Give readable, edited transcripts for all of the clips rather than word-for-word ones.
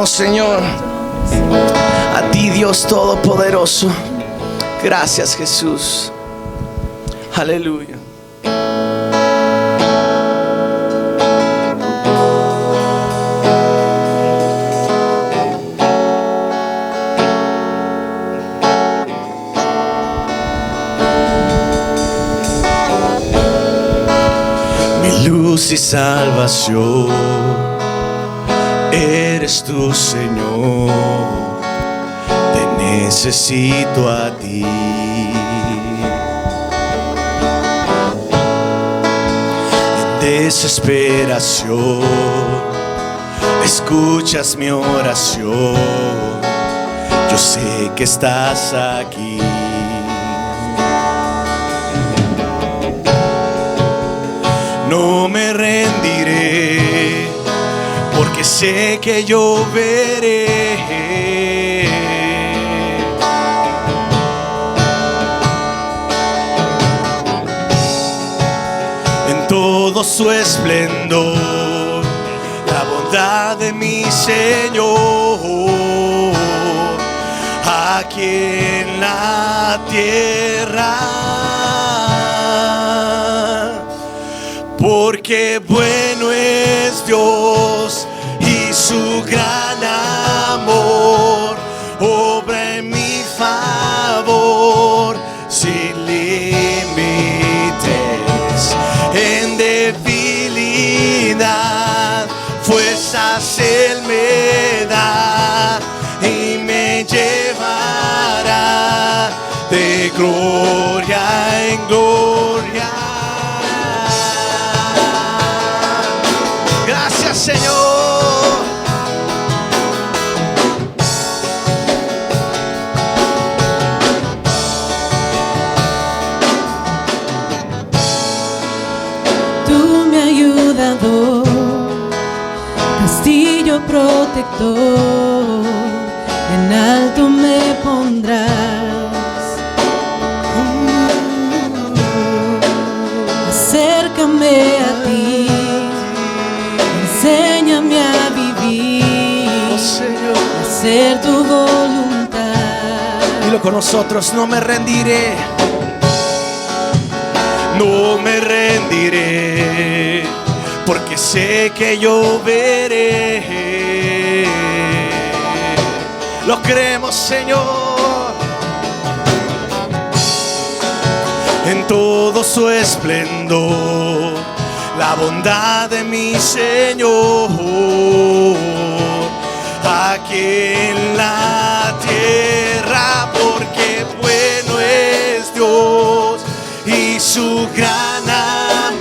Señor, a ti Dios Todopoderoso. Gracias, Jesús. Aleluya. Mi luz y salvación eres tú, Señor. Te necesito a ti. En desesperación escuchas mi oración. Yo sé que estás aquí. No me rendiré, porque sé que yo veré en todo su esplendor la bondad de mi Señor aquí en la tierra. Porque bueno es Dios y su gran amor obra en mi favor sin límites. En debilidad fuerzas Él me da y me llevará de gloria en gloria. Gracias, Señor. Tú me ayudador, castillo protector, en alto me pondrás. Acércame a ti, enséñame a vivir, Oh, Señor, a hacer tu voluntad. dilo con nosotros. No me rendiré, no me rendiré, porque sé que yo veré. Lo creemos, Señor, en todo su esplendor la bondad de mi Señor aquí en la tierra. Porque bueno es Dios y su gran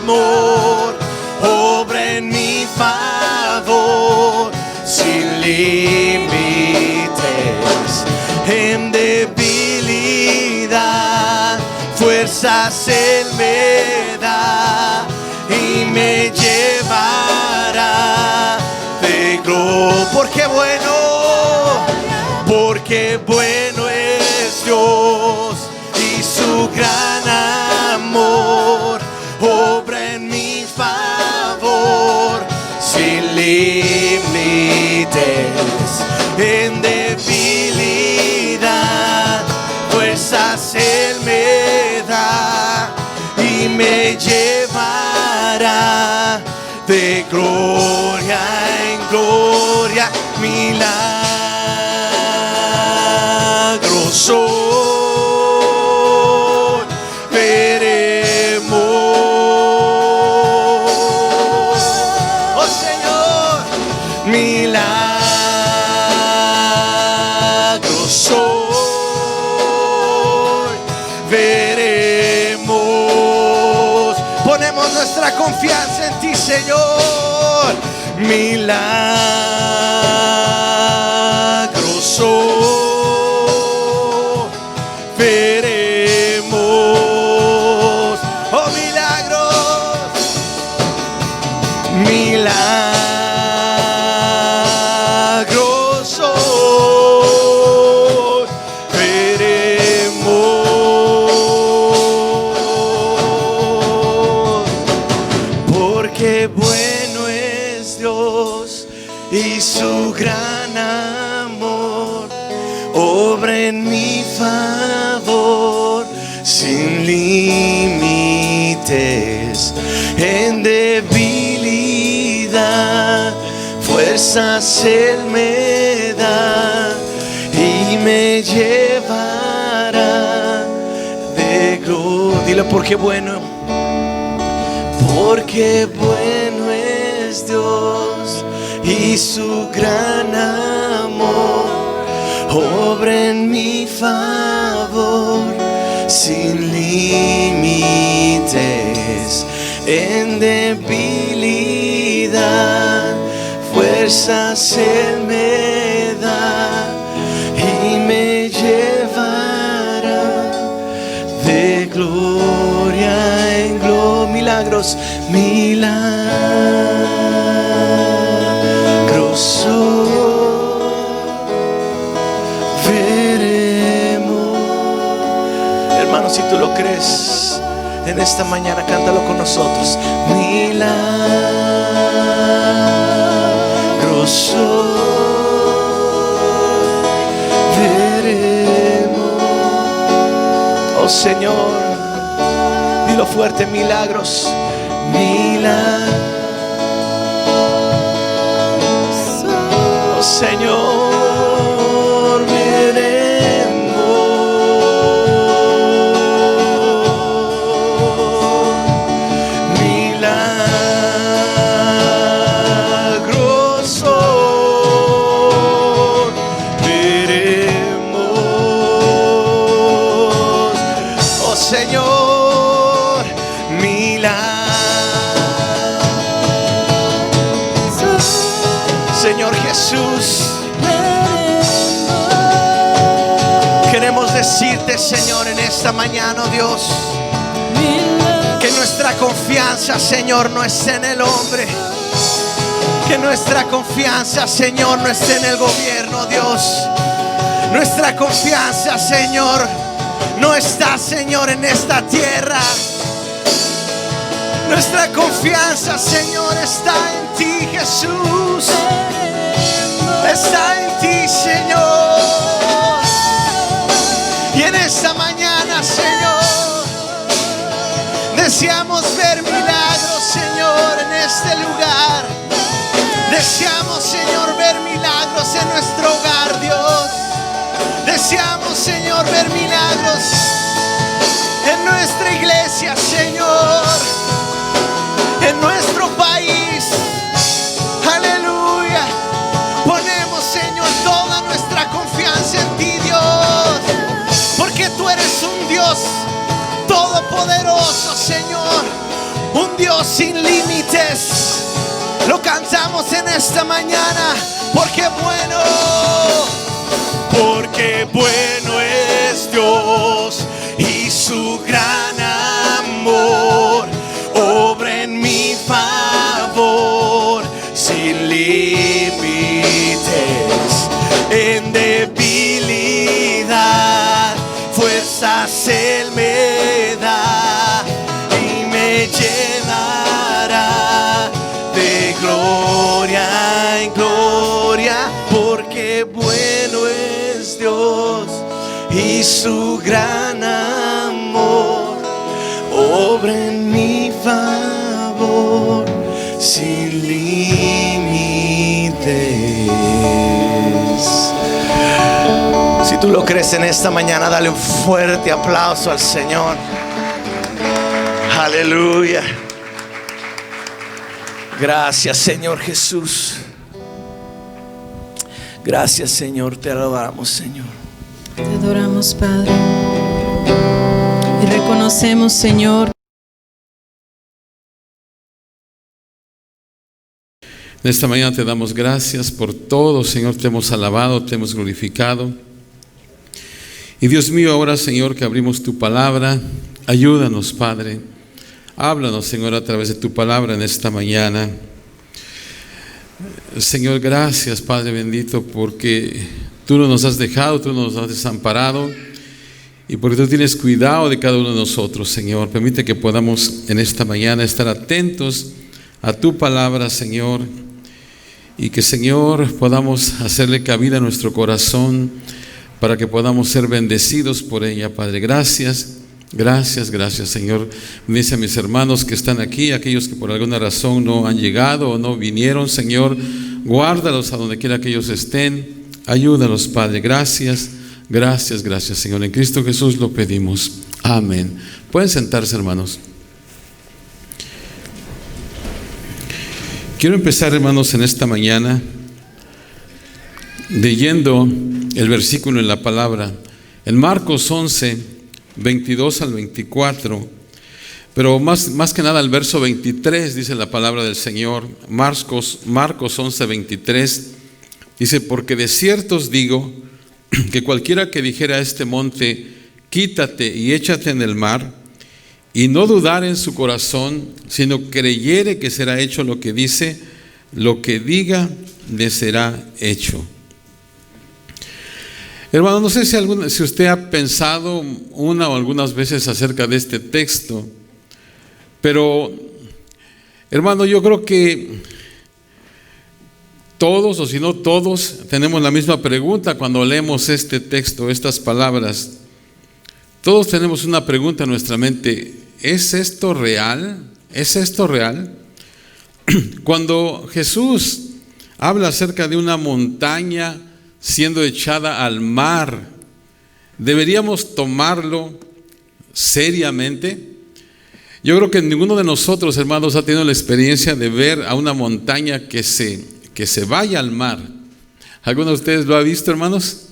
amor obra en mi favor sin límites. En debilidad fuerzas Él me da y me llevará de gloria. Porque bueno es Dios y su gran amor obra en mi favor sin límites. En debilidad fuerzas Él me da y me llevará de gloria en gloria. Milagroso veremos. Oh, Señor, milagroso veremos. Ponemos nuestra confianza en ti, Señor. Milagroso veremos. Oh, milagros, milagroso veremos. Porque bueno es Dios y su gran amor obra en mi favor, sin límites, en debilidad, fuerzas Él me da y me llevará de gloria. Dile, porque bueno es Dios y su gran amor obra en mi favor, sin límites, en debilidad, fuerzas Él me da y me llevará de gloria en gloria. Milagros, milagros veremos. Hermano, si tú lo crees, en esta mañana cántalo con nosotros. Milagros veremos. Oh Señor, dilo fuerte, milagros, milagros. Oh Señor, veremos. Milagros veremos. Oh Señor, Señor Jesús, queremos decirte, Señor, en esta mañana, oh Dios, que nuestra confianza, Señor, no esté en el hombre, que nuestra confianza, Señor, no esté en el gobierno, Dios. Nuestra confianza, Señor, no está, Señor, en esta tierra. Nuestra confianza, Señor, está en ti, Jesús. Está en ti, Señor. Y en esta mañana, Señor, deseamos ver milagros, Señor, en este lugar. Deseamos, Señor, ver milagros en nuestro hogar, Dios. Deseamos, Señor, ver milagros en nuestra iglesia, Señor, en nuestro país. Aleluya. Ponemos, Señor, toda nuestra confianza en ti, Dios, porque tú eres un Dios todopoderoso, Señor, un Dios sin límites. Lo cantamos en esta mañana, porque bueno es Dios y su gran amor obra en mi favor, sin límites, en debilidad, fuerzas Él me da y me llenará de gloria en gloria, porque bueno es Dios y su gran amor obra en mi favor, sin límites. Si tú lo crees en esta mañana, dale un fuerte aplauso al Señor. Aleluya. Gracias, Señor Jesús. Gracias, Señor, te adoramos, Señor. Te adoramos, Padre, y reconocemos, Señor. En esta mañana te damos gracias por todo, Señor. Te hemos alabado, te hemos glorificado. Y Dios mío, ahora, Señor, que abrimos tu palabra, ayúdanos, Padre. Háblanos, Señor, a través de tu palabra en esta mañana. Señor, gracias, Padre bendito, porque tú no nos has dejado, tú no nos has desamparado, y porque tú tienes cuidado de cada uno de nosotros, Señor. Permite que podamos en esta mañana estar atentos a tu palabra, Señor, y que, Señor, podamos hacerle cabida a nuestro corazón para que podamos ser bendecidos por ella, Padre. Gracias, gracias, gracias, Señor. Bendice a mis hermanos que están aquí, aquellos que por alguna razón no han llegado o no vinieron, Señor, guárdalos a donde quiera que ellos estén. Ayúdalos, Padre. Gracias, gracias, gracias, Señor. En Cristo Jesús lo pedimos. Amén. Pueden sentarse, hermanos. Quiero empezar, hermanos, en esta mañana leyendo el versículo en la palabra, en Marcos 11, 22 al 24, pero más que nada el verso 23 dice la palabra del Señor. Marcos 11, 23 dice: porque de cierto os digo que cualquiera que dijera a este monte, quítate y échate en el mar, y no dudar en su corazón, sino creyere que será hecho lo que dice, lo que diga le será hecho. Hermano, no sé si usted ha pensado una o algunas veces acerca de este texto, pero, hermano, yo creo que todos, o si no todos, tenemos la misma pregunta cuando leemos este texto, estas palabras. Todos tenemos una pregunta en nuestra mente: ¿es esto real? ¿Es esto real? Cuando Jesús habla acerca de una montaña siendo echada al mar, ¿deberíamos tomarlo seriamente? Yo creo que ninguno de nosotros, hermanos, ha tenido la experiencia de ver a una montaña que se vaya al mar. ¿Alguno de ustedes lo ha visto, hermanos?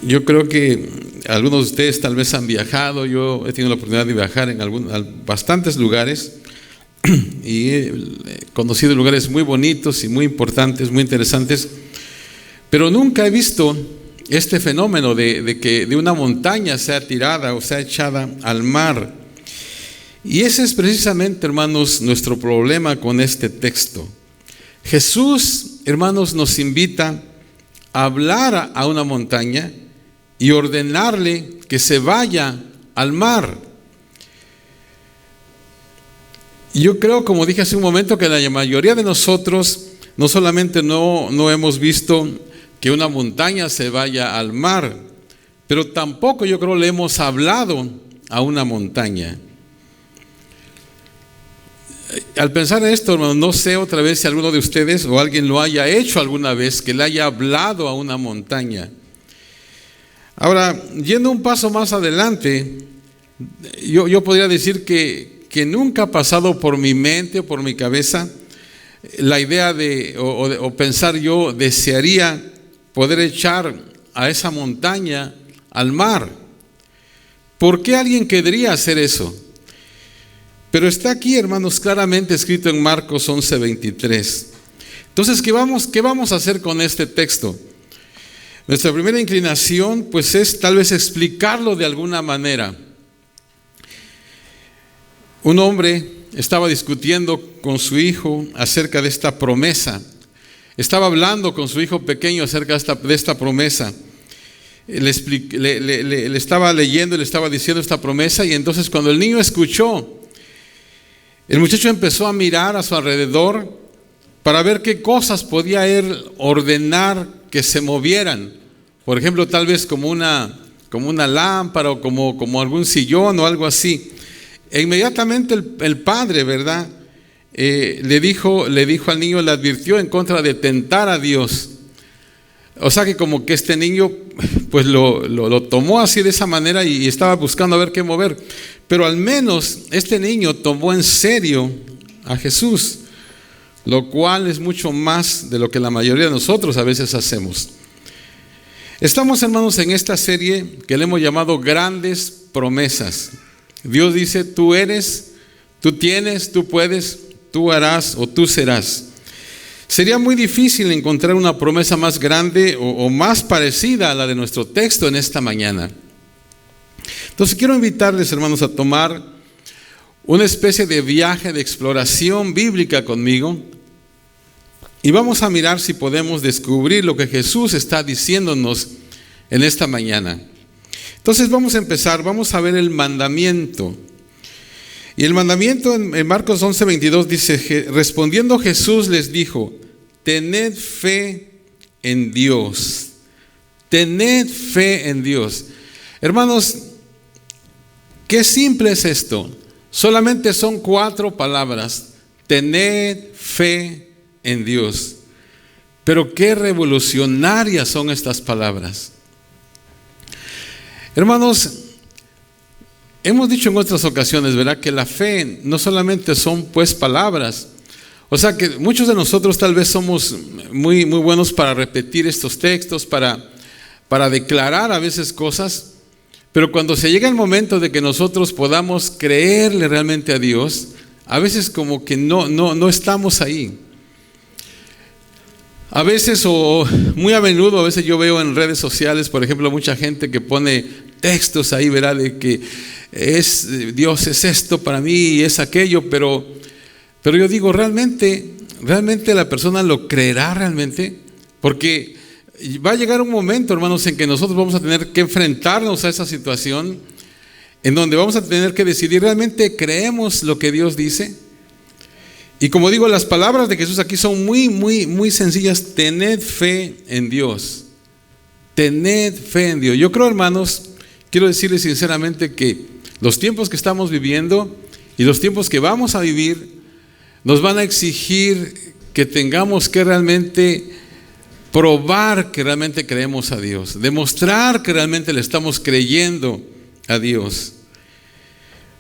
Yo creo que algunos de ustedes tal vez han viajado. Yo he tenido la oportunidad de viajar en bastantes lugares y he conocido lugares muy bonitos y muy importantes, muy interesantes, pero nunca he visto este fenómeno de que de una montaña sea tirada o sea echada al mar. Y ese es precisamente, hermanos, nuestro problema con este texto. Jesús, hermanos, nos invita a hablar a una montaña y ordenarle que se vaya al mar. Yo creo, como dije hace un momento, que la mayoría de nosotros no solamente no hemos visto que una montaña se vaya al mar, pero tampoco, yo creo, le hemos hablado a una montaña. Al pensar en esto, hermano, no sé otra vez si alguno de ustedes o alguien lo haya hecho alguna vez, que le haya hablado a una montaña. Ahora, yendo un paso más adelante, yo podría decir que nunca ha pasado por mi mente o por mi cabeza la idea o pensar yo desearía poder echar a esa montaña al mar. ¿Por qué alguien querría hacer eso? Pero está aquí, hermanos, claramente escrito en Marcos 11, 23. Entonces, ¿qué vamos a hacer con este texto? Nuestra primera inclinación, pues, es tal vez explicarlo de alguna manera. Un hombre estaba discutiendo con su hijo acerca de esta promesa. Estaba hablando con su hijo pequeño acerca de esta promesa. Le estaba leyendo, le estaba diciendo esta promesa, y entonces cuando el niño escuchó, el muchacho empezó a mirar a su alrededor para ver qué cosas podía él ordenar que se movieran. Por ejemplo, tal vez como una lámpara o como algún sillón o algo así. E inmediatamente el padre, ¿verdad? Le dijo al niño, le advirtió en contra de tentar a Dios. O sea que como que este niño pues lo tomó así de esa manera y estaba buscando a ver qué mover. Pero al menos este niño tomó en serio a Jesús, lo cual es mucho más de lo que la mayoría de nosotros a veces hacemos. Estamos, hermanos, en esta serie que le hemos llamado Grandes Promesas. Dios dice: tú eres, tú tienes, tú puedes, tú harás o tú serás. Sería muy difícil encontrar una promesa más grande o más parecida a la de nuestro texto en esta mañana. Entonces quiero invitarles, hermanos, a tomar una especie de viaje de exploración bíblica conmigo y vamos a mirar si podemos descubrir lo que Jesús está diciéndonos en esta mañana. Entonces vamos a empezar, vamos a ver el mandamiento. Y el mandamiento en Marcos 11:22 dice, respondiendo Jesús les dijo, tened fe en Dios. Tened fe en Dios. Hermanos, qué simple es esto. Solamente son 4 palabras. Tened fe en Dios. Pero qué revolucionarias son estas palabras. Hermanos, hemos dicho en otras ocasiones, ¿verdad?, que la fe no solamente son pues palabras. O sea que muchos de nosotros tal vez somos muy buenos para repetir estos textos, para declarar a veces cosas, pero cuando se llega el momento de que nosotros podamos creerle realmente a Dios, a veces como que no estamos ahí. A veces, o muy a menudo, a veces yo veo en redes sociales, por ejemplo, mucha gente que pone textos ahí, ¿verdad?, de que Dios es esto para mí y es aquello, pero yo digo, ¿realmente la persona lo creerá realmente? Porque va a llegar un momento, hermanos, en que nosotros vamos a tener que enfrentarnos a esa situación, en donde vamos a tener que decidir, ¿realmente creemos lo que Dios dice? Y como digo, las palabras de Jesús aquí son muy sencillas. Tened fe en Dios. Tened fe en Dios. Yo creo, hermanos, quiero decirles sinceramente que los tiempos que estamos viviendo y los tiempos que vamos a vivir nos van a exigir que tengamos que realmente probar que realmente creemos a Dios, demostrar que realmente le estamos creyendo a Dios.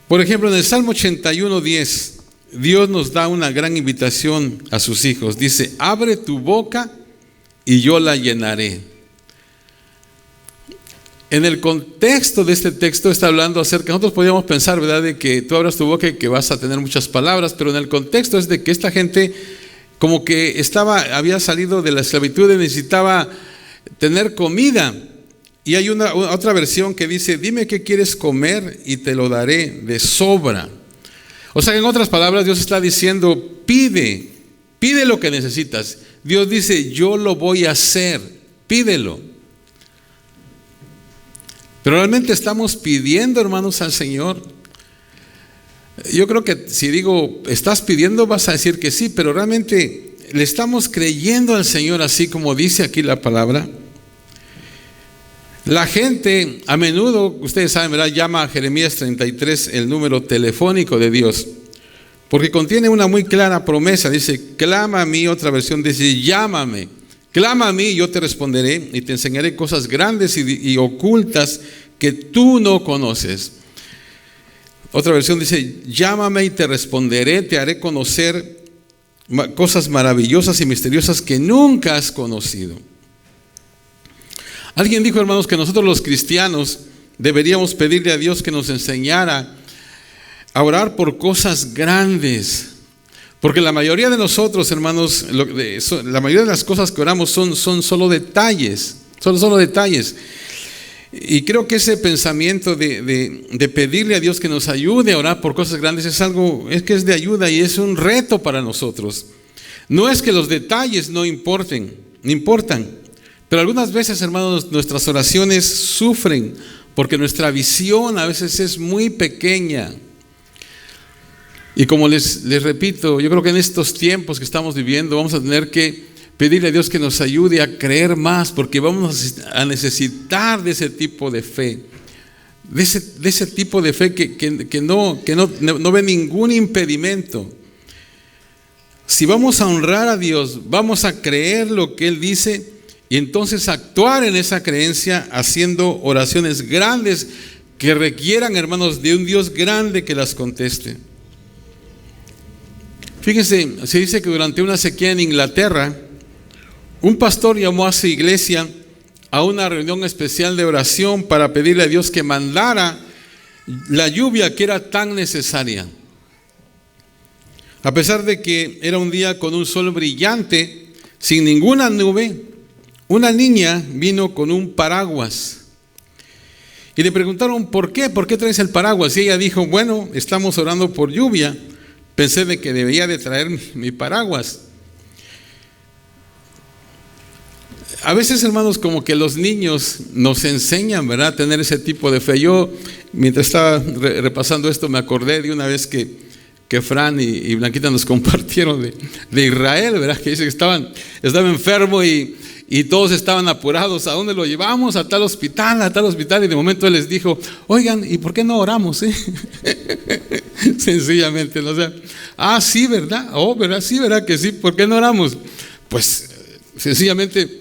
Por ejemplo, en el Salmo 81:10, Dios nos da una gran invitación a sus hijos. Dice, abre tu boca y yo la llenaré. En el contexto de este texto está hablando acerca, nosotros podríamos pensar, ¿verdad?, de que tú abras tu boca y que vas a tener muchas palabras, pero en el contexto es de que esta gente como que había salido de la esclavitud y necesitaba tener comida. Y hay otra versión que dice, dime qué quieres comer y te lo daré de sobra. O sea, en otras palabras, Dios está diciendo, pide lo que necesitas. Dios dice, yo lo voy a hacer, pídelo. Pero realmente estamos pidiendo, hermanos, al Señor. Yo creo que si digo, estás pidiendo, vas a decir que sí, pero realmente le estamos creyendo al Señor así como dice aquí la palabra. La gente a menudo, ustedes saben, ¿verdad?, llama a Jeremías 33 el número telefónico de Dios, porque contiene una muy clara promesa. Dice, clama a mí. Otra versión dice, llámame, clama a mí y yo te responderé y te enseñaré cosas grandes y ocultas que tú no conoces. Otra versión dice, llámame y te responderé, te haré conocer cosas maravillosas y misteriosas que nunca has conocido. Alguien dijo, hermanos, que nosotros los cristianos deberíamos pedirle a Dios que nos enseñara a orar por cosas grandes, porque la mayoría de nosotros, hermanos, la mayoría de las cosas que oramos son solo detalles, son solo detalles. Y creo que ese pensamiento de pedirle a Dios que nos ayude a orar por cosas grandes es de ayuda y es un reto para nosotros. No es que los detalles no importan, pero algunas veces, hermanos, nuestras oraciones sufren porque nuestra visión a veces es muy pequeña. Y como les repito, yo creo que en estos tiempos que estamos viviendo vamos a tener que pedirle a Dios que nos ayude a creer más, porque vamos a necesitar de ese tipo de fe, de ese tipo de fe que no ve ningún impedimento. Si vamos a honrar a Dios, vamos a creer lo que Él dice y entonces actuar en esa creencia haciendo oraciones grandes que requieran, hermanos, de un Dios grande que las conteste. Fíjense, se dice que durante una sequía en Inglaterra, un pastor llamó a su iglesia a una reunión especial de oración para pedirle a Dios que mandara la lluvia que era tan necesaria. A pesar de que era un día con un sol brillante, sin ninguna nube, una niña vino con un paraguas. Y le preguntaron, ¿por qué? ¿Por qué traes el paraguas? Y ella dijo, bueno, estamos orando por lluvia. Pensé de que debía de traer mi paraguas. A veces, hermanos, como que los niños nos enseñan, ¿verdad?, a tener ese tipo de fe. Yo Mientras estaba repasando esto, me acordé de una vez que Fran y Blanquita nos compartieron de Israel, ¿verdad? Que dice que estaba enfermo y todos estaban apurados. ¿A dónde lo llevamos? A tal hospital. Y de momento él les dijo: oigan, ¿y por qué no oramos? Sencillamente, ¿no? O sea, sí, ¿verdad? ¿Verdad? Sí, ¿verdad que sí? ¿Por qué no oramos? Pues, sencillamente,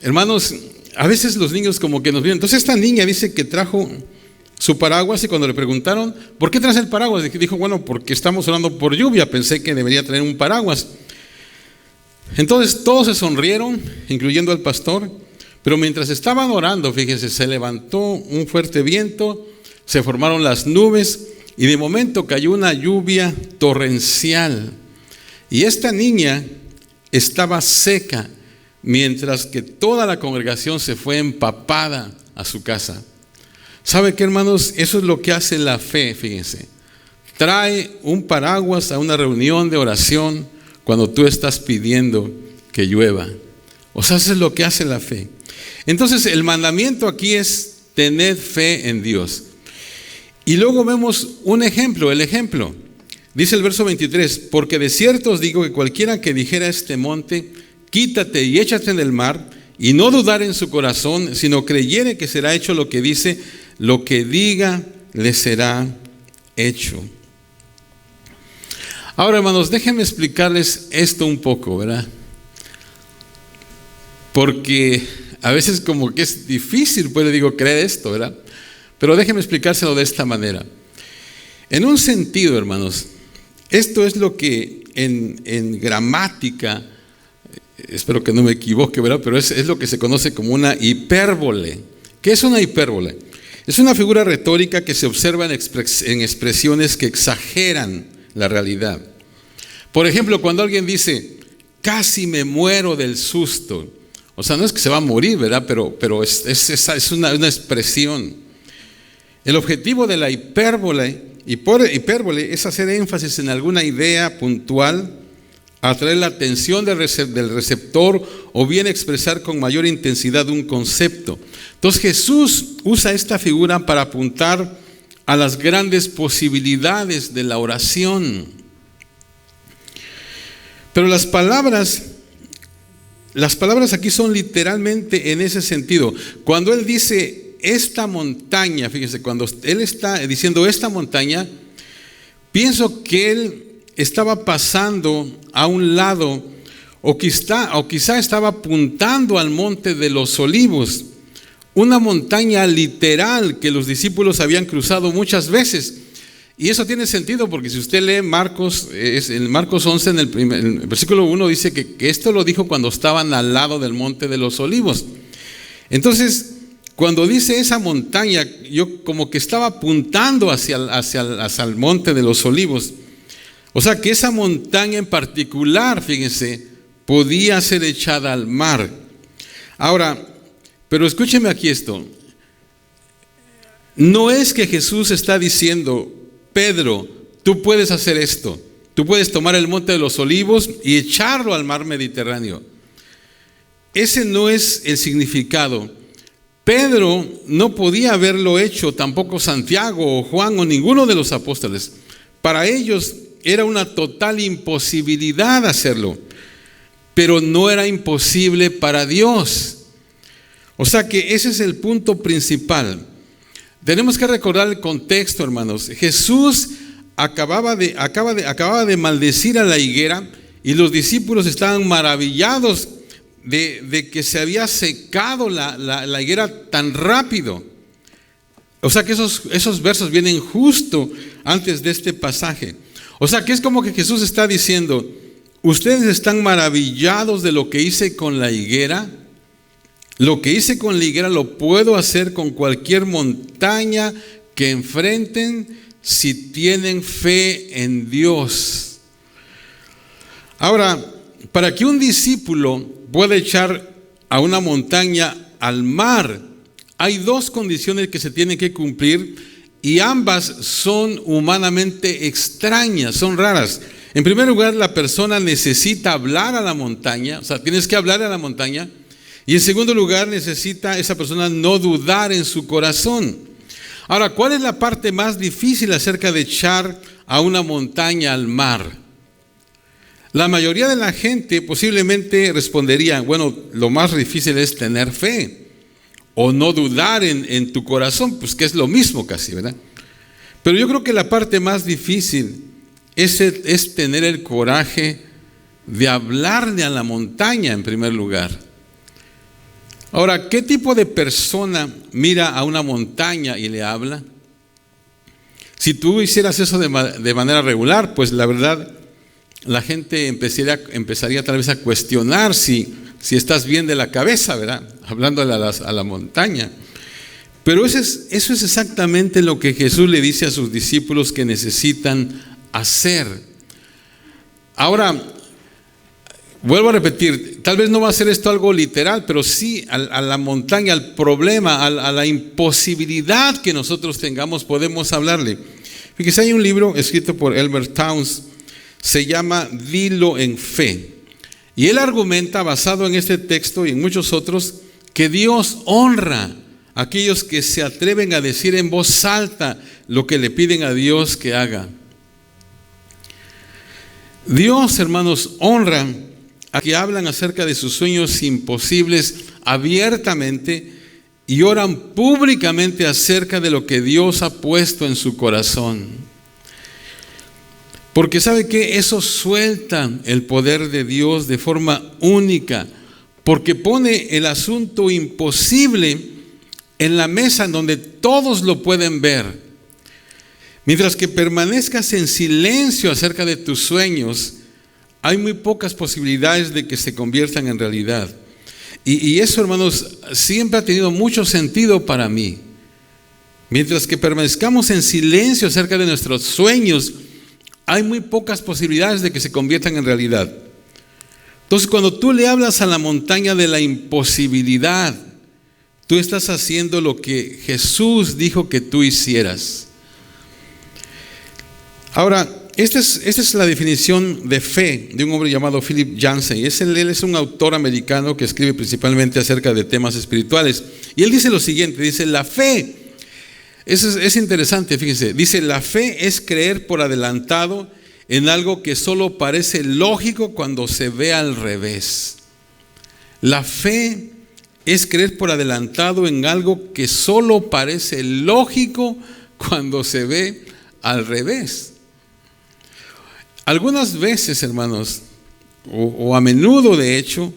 hermanos, a veces los niños como que nos vienen. Entonces esta niña dice que trajo su paraguas, y cuando le preguntaron: ¿por qué traes el paraguas? Dijo: bueno, porque estamos orando por lluvia, pensé que debería traer un paraguas. Entonces todos se sonrieron, incluyendo al pastor, pero mientras estaban orando, fíjense, se levantó un fuerte viento, se formaron las nubes y de momento cayó una lluvia torrencial. Y esta niña estaba seca, mientras que toda la congregación se fue empapada a su casa. ¿Sabe qué, hermanos? Eso es lo que hace la fe, fíjense. Trae un paraguas a una reunión de oración cuando tú estás pidiendo que llueva. O sea, eso es lo que hace la fe. Entonces, el mandamiento aquí es: tened fe en Dios. Y luego vemos un ejemplo, el ejemplo. Dice el verso 23: porque de cierto os digo que cualquiera que dijera a este monte: quítate y échate en el mar, y no dudar en su corazón, sino creyere que será hecho lo que dice, lo que diga le será hecho. Ahora, hermanos, déjenme explicarles esto un poco, ¿verdad? Porque a veces como que es difícil, pues le digo, creer esto, ¿verdad? Pero déjenme explicárselo de esta manera. En un sentido, hermanos, esto es lo que en gramática, espero que no me equivoque, ¿verdad? Pero es lo que se conoce como una hipérbole. ¿Qué es una hipérbole? Es una figura retórica que se observa en expresiones que exageran la realidad. Por ejemplo, cuando alguien dice: casi me muero del susto. O sea, no es que se va a morir, ¿verdad? Pero es una expresión. El objetivo de la hipérbole es hacer énfasis en alguna idea puntual, atraer la atención del receptor, o bien expresar con mayor intensidad un concepto. Entonces Jesús usa esta figura para apuntar a las grandes posibilidades de la oración. Pero las palabras aquí son literalmente en ese sentido. Cuando Él dice esta montaña, fíjense, cuando Él está diciendo esta montaña, pienso que Él estaba pasando a un lado, o quizá estaba apuntando al monte de los Olivos, una montaña literal que los discípulos habían cruzado muchas veces. Y eso tiene sentido porque si usted lee Marcos, en Marcos 11, en el versículo 1, dice que esto lo dijo cuando estaban al lado del monte de los Olivos. Entonces, cuando dice esa montaña, yo como que estaba apuntando hacia el monte de los Olivos. O sea que esa montaña en particular, fíjense, podía ser echada al mar. Ahora, pero escúcheme aquí esto. No es que Jesús está diciendo: Pedro, tú puedes hacer esto. Tú puedes tomar el monte de los Olivos y echarlo al mar Mediterráneo. Ese no es el significado. Pedro no podía haberlo hecho, tampoco Santiago o Juan o ninguno de los apóstoles. Para ellos era una total imposibilidad hacerlo, pero no era imposible para Dios. O sea que ese es el punto principal. Tenemos que recordar el contexto, hermanos. Jesús acababa de maldecir a la higuera y los discípulos estaban maravillados de que se había secado la higuera tan rápido. O sea que esos versos vienen justo antes de este pasaje. O sea que es como que Jesús está diciendo: ustedes están maravillados de lo que hice con la higuera. Lo que hice con la higuera lo puedo hacer con cualquier montaña que enfrenten si tienen fe en Dios. Ahora, para que un discípulo pueda echar a una montaña al mar, hay dos condiciones que se tienen que cumplir y ambas son humanamente extrañas, son raras. En primer lugar, la persona necesita hablar a la montaña, o sea, tienes que hablar a la montaña. Y en segundo lugar, necesita esa persona no dudar en su corazón. Ahora, ¿cuál es la parte más difícil acerca de echar a una montaña al mar? La mayoría de la gente posiblemente respondería, bueno, lo más difícil es tener fe o no dudar en tu corazón, pues que es lo mismo casi, ¿verdad? Pero yo creo que la parte más difícil es tener el coraje de hablarle a la montaña en primer lugar. Ahora, ¿qué tipo de persona mira a una montaña y le habla? Si tú hicieras eso de manera regular, pues la verdad, la gente empezaría tal vez a cuestionar si estás bien de la cabeza, ¿verdad? Hablando a la montaña. Pero eso es exactamente lo que Jesús le dice a sus discípulos que necesitan hacer. Ahora, vuelvo a repetir, tal vez no va a ser esto algo literal, pero sí a la montaña, al problema, a la imposibilidad que nosotros tengamos, podemos hablarle. Fíjese, hay un libro escrito por Elmer Towns, se llama Dilo en Fe. Y él argumenta, basado en este texto y en muchos otros, que Dios honra a aquellos que se atreven a decir en voz alta lo que le piden a Dios que haga. Dios, hermanos, honra a que hablan acerca de sus sueños imposibles abiertamente y oran públicamente acerca de lo que Dios ha puesto en su corazón. Porque ¿sabe qué? Eso suelta el poder de Dios de forma única, porque pone el asunto imposible en la mesa en donde todos lo pueden ver. Mientras que permanezcas en silencio acerca de tus sueños, hay muy pocas posibilidades de que se conviertan en realidad. Y eso, hermanos, siempre ha tenido mucho sentido para mí. Mientras que permanezcamos en silencio acerca de nuestros sueños, hay muy pocas posibilidades de que se conviertan en realidad. Entonces, cuando tú le hablas a la montaña de la imposibilidad, tú estás haciendo lo que Jesús dijo que tú hicieras. Ahora, esta es la definición de fe de un hombre llamado Philip Yancey. Él es un autor americano que escribe principalmente acerca de temas espirituales. Y él dice lo siguiente, dice, la fe, es interesante, fíjense, dice, la fe es creer por adelantado en algo que solo parece lógico cuando se ve al revés. La fe es creer por adelantado en algo que solo parece lógico cuando se ve al revés. Algunas veces, hermanos, o a menudo de hecho,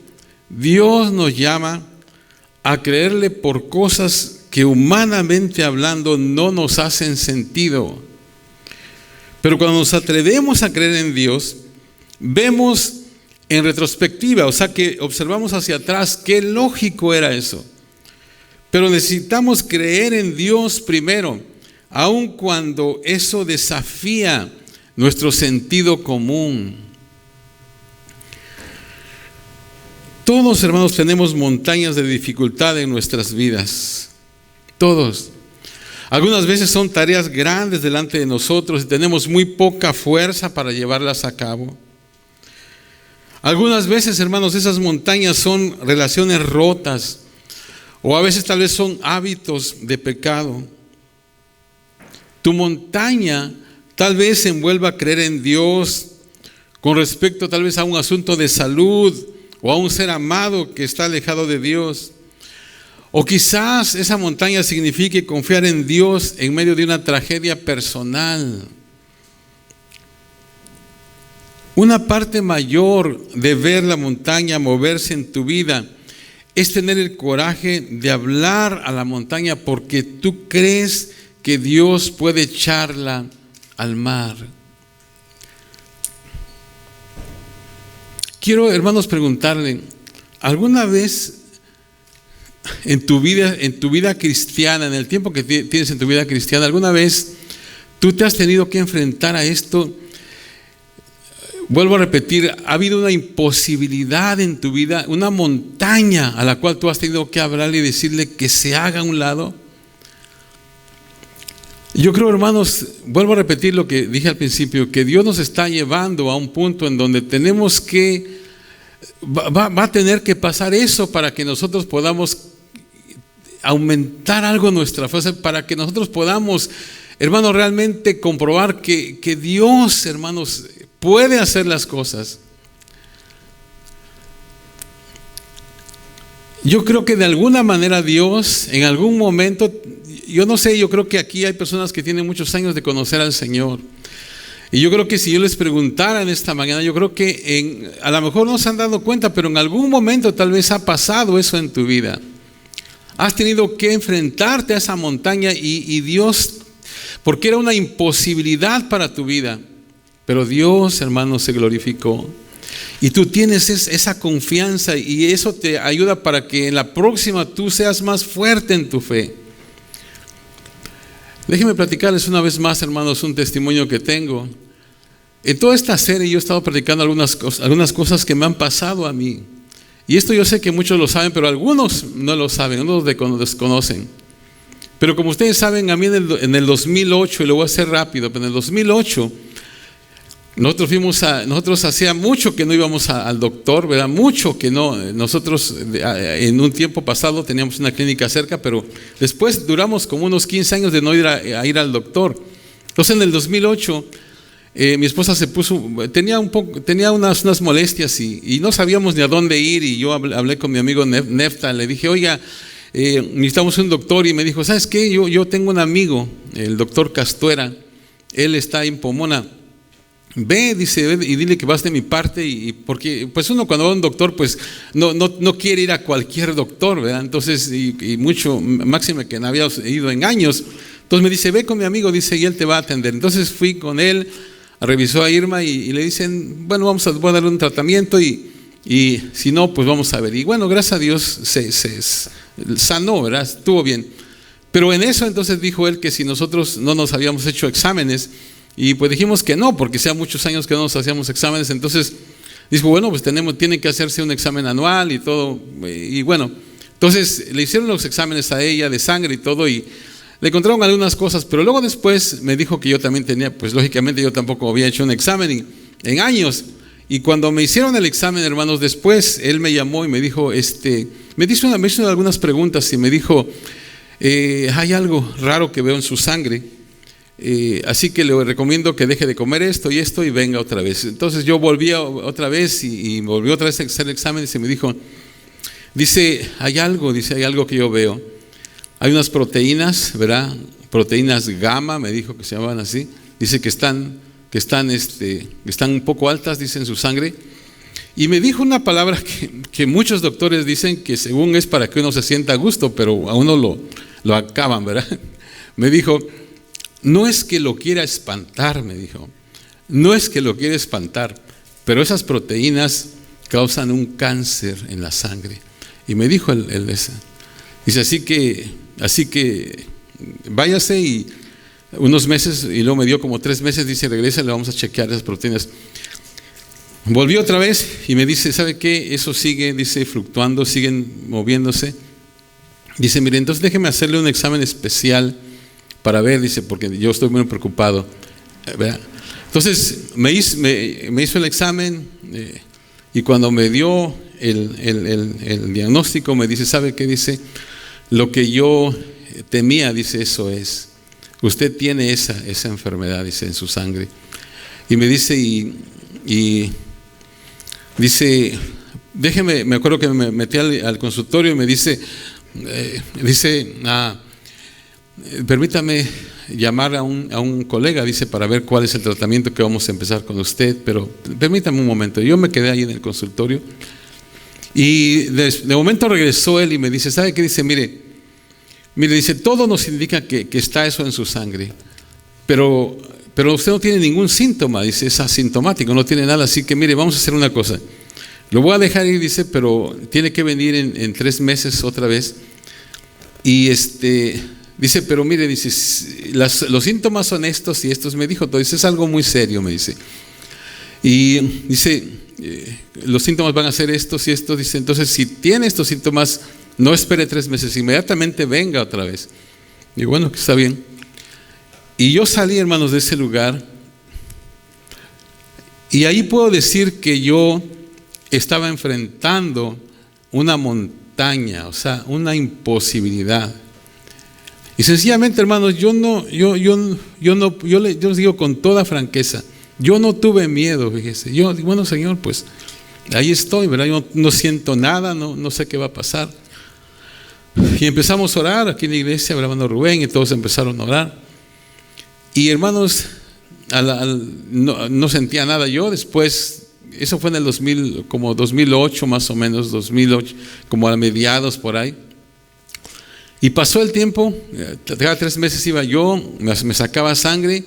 Dios nos llama a creerle por cosas que humanamente hablando no nos hacen sentido. Pero cuando nos atrevemos a creer en Dios, vemos en retrospectiva, o sea que observamos hacia atrás, qué lógico era eso. Pero necesitamos creer en Dios primero, aun cuando eso desafía nuestro sentido común. Todos, hermanos, tenemos montañas de dificultad en nuestras vidas. Todos. Algunas veces son tareas grandes delante de nosotros y tenemos muy poca fuerza para llevarlas a cabo. Algunas veces, hermanos, esas montañas son relaciones rotas o a veces tal vez son hábitos de pecado. Tu montaña tal vez envuelva creer en Dios con respecto tal vez a un asunto de salud o a un ser amado que está alejado de Dios. O quizás esa montaña signifique confiar en Dios en medio de una tragedia personal. Una parte mayor de ver la montaña moverse en tu vida es tener el coraje de hablar a la montaña porque tú crees que Dios puede echarla al mar. Quiero, hermanos, preguntarle, ¿alguna vez en tu vida cristiana, en el tiempo que tienes en tu vida cristiana, alguna vez tú te has tenido que enfrentar a esto? Vuelvo a repetir, ha habido una imposibilidad en tu vida, una montaña a la cual tú has tenido que hablarle y decirle que se haga a un lado. Yo creo, hermanos, vuelvo a repetir lo que dije al principio, que Dios nos está llevando a un punto en donde tenemos va a tener que pasar eso para que nosotros podamos aumentar algo nuestra fe, para que nosotros podamos, hermanos, realmente comprobar que Dios, hermanos, puede hacer las cosas. Yo creo que de alguna manera Dios, en algún momento, yo no sé, yo creo que aquí hay personas que tienen muchos años de conocer al Señor. Y yo creo que si yo les preguntara en esta mañana, yo creo que a lo mejor no se han dado cuenta, pero en algún momento tal vez ha pasado eso en tu vida. Has tenido que enfrentarte a esa montaña y Dios, porque era una imposibilidad para tu vida, pero Dios, hermano, se glorificó. Y tú tienes esa confianza y eso te ayuda para que en la próxima tú seas más fuerte en tu fe. Déjenme platicarles una vez más, hermanos, un testimonio que tengo. En toda esta serie yo he estado platicando algunas cosas que me han pasado a mí. Y esto yo sé que muchos lo saben, pero algunos no lo saben, algunos desconocen. Pero como ustedes saben, a mí en el 2008, y lo voy a hacer rápido, pero en el 2008, nosotros hacía mucho que no íbamos al doctor, ¿verdad? Mucho que no. Nosotros en un tiempo pasado teníamos una clínica cerca, pero después duramos como unos 15 años de no ir al doctor. Entonces en el 2008 mi esposa tenía unas molestias y no sabíamos ni a dónde ir, y yo hablé con mi amigo Nefta, le dije, oiga, necesitamos un doctor, y me dijo, ¿sabes qué? Yo tengo un amigo, el doctor Castuera, él está en Pomona. Ve, dice, y dile que vas de mi parte, y porque pues uno cuando va a un doctor pues no quiere ir a cualquier doctor, ¿verdad? Entonces, y mucho, máxime que no había ido en años. Entonces me dice, ve con mi amigo, dice, y él te va a atender. Entonces fui con él, revisó a Irma y le dicen, bueno, voy a darle un tratamiento y si no, pues vamos a ver. Y bueno, gracias a Dios se sanó, ¿verdad? Estuvo bien. Pero en eso entonces dijo él que si nosotros no nos habíamos hecho exámenes, y pues dijimos que no, porque hacía muchos años que no nos hacíamos exámenes. Entonces dijo, bueno, pues tienen que hacerse un examen anual y todo. Y bueno, entonces le hicieron los exámenes a ella de sangre y todo, y le encontraron algunas cosas. Pero luego después me dijo que yo también tenía, pues lógicamente yo tampoco había hecho un examen en años. Y cuando me hicieron el examen, hermanos, después él me llamó y me dijo, me hizo algunas preguntas y me dijo, hay algo raro que veo en su sangre. Así que le recomiendo que deje de comer esto y venga otra vez. Entonces yo volví otra vez y volví otra vez a hacer el examen y se me dijo, dice, hay algo que yo veo. Hay unas proteínas, ¿verdad? Proteínas gamma, me dijo que se llamaban así. Dice que están un poco altas, dice, en su sangre. Y me dijo una palabra que muchos doctores dicen que según es para que uno se sienta a gusto, pero a uno lo acaban, ¿verdad? Me dijo, no es que lo quiera espantar, me dijo, no es que lo quiera espantar, pero esas proteínas causan un cáncer en la sangre. Y me dijo dice, así que váyase y unos meses, y luego me dio como 3 meses, dice, regresa, le vamos a chequear esas proteínas. Volví otra vez y me dice, ¿sabe qué? Eso sigue, dice, fluctuando, siguen moviéndose. Dice, mire, entonces déjeme hacerle un examen especial para ver, dice, porque yo estoy muy preocupado, ¿verdad? Entonces me hizo el examen y cuando me dio el diagnóstico me dice, ¿sabe qué? Dice, lo que yo temía, dice, eso es, usted tiene esa enfermedad, dice, en su sangre. Y me dice, y dice, déjeme, me acuerdo que me metí al consultorio y me dice, permítame llamar a un colega, dice, para ver cuál es el tratamiento que vamos a empezar con usted, pero permítame un momento. Yo me quedé ahí en el consultorio y de momento regresó él y me dice, ¿sabe qué? Dice, mire, dice, todo nos indica que está eso en su sangre, pero usted no tiene ningún síntoma, dice, es asintomático, no tiene nada, así que mire, vamos a hacer una cosa, lo voy a dejar ir, dice, pero tiene que venir en 3 meses otra vez. Y dice, pero mire, dice, los síntomas son estos y estos, me dijo todo, dice, es algo muy serio, me dice. Y dice, los síntomas van a ser estos y estos, dice, entonces si tiene estos síntomas, no espere 3 meses, inmediatamente venga otra vez. Y bueno, que está bien. Y yo salí, hermanos, de ese lugar, y ahí puedo decir que yo estaba enfrentando una montaña montaña, o sea, una imposibilidad. Y sencillamente, hermanos, yo les digo con toda franqueza, yo no tuve miedo, fíjese. Yo, bueno, Señor, pues ahí estoy, ¿verdad? Yo no siento nada, no sé qué va a pasar. Y empezamos a orar aquí en la iglesia, hermano Rubén, y todos empezaron a orar. Y hermanos, no sentía nada yo. Después, eso fue en el 2000, como 2008 más o menos, 2008, como a mediados por ahí. Y pasó el tiempo, cada 3 meses iba yo, me sacaba sangre,